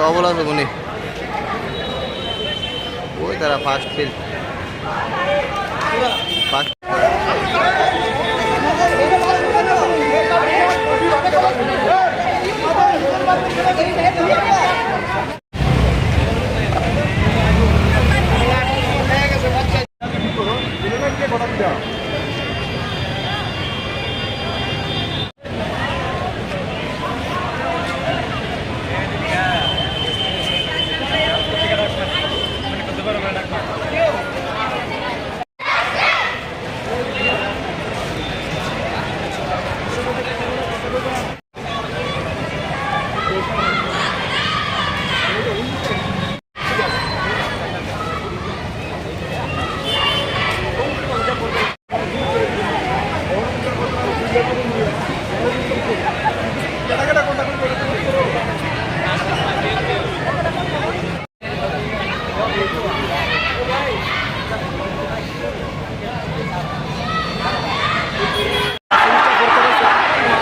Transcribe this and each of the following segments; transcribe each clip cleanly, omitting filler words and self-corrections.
অবলম্বন বনি ওই তারা ফার্স্ট ফিল ফার্স্ট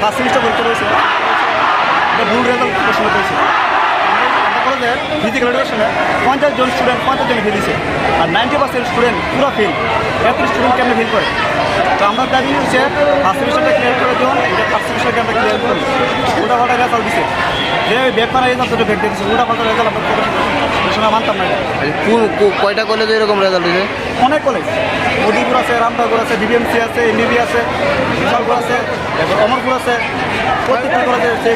ফার্স্ট সেমিস্টার পরীক্ষা রয়েছে এটা ভুল রেজাল্ট প্রশ্ন পেয়েছে কলেজের ফিজিক্যাল এডুকেশনে 50 জন স্টুডেন্ট 50 জন ফেল দিয়েছে আর 90% স্টুডেন্ট পুরো ফেল। এত স্টুডেন্ট কেমন ফেল করে? তো আমরা দাবি হচ্ছে ফার্স্ট সেমিস্টারটা ক্লিয়ার করে দেওয়া, এটা ফার্স্ট সেমিস্টারকে আমরা ক্লিয়ার করি। উল্টা পাল্টা রেজাল্ট দিচ্ছে, যে ব্যাক মারা রেজাল্ট দুটো ব্যাক দিচ্ছে, উল্টা পাল্টা রেজাল্ট আমরা মানতাম না। কয়টা কলেজে এরকম রেজাল্ট দিয়েছে? অনেক কলেজ, মদিপুর আছে, রামনগর আছে, ডিবিএমসি আছে, এমবিবি আছে, বিশালপুর আছে, তারপর অমরপুর আছে, প্রত্যেকটা কলেজে সেই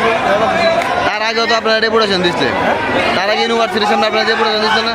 তার আগেও তো আপনারা ডেপুটেশন দিচ্ছে, তার আগে ইউনিভার্সিটির সামনে আপনারা ডেপুটেশন দিচ্ছে না?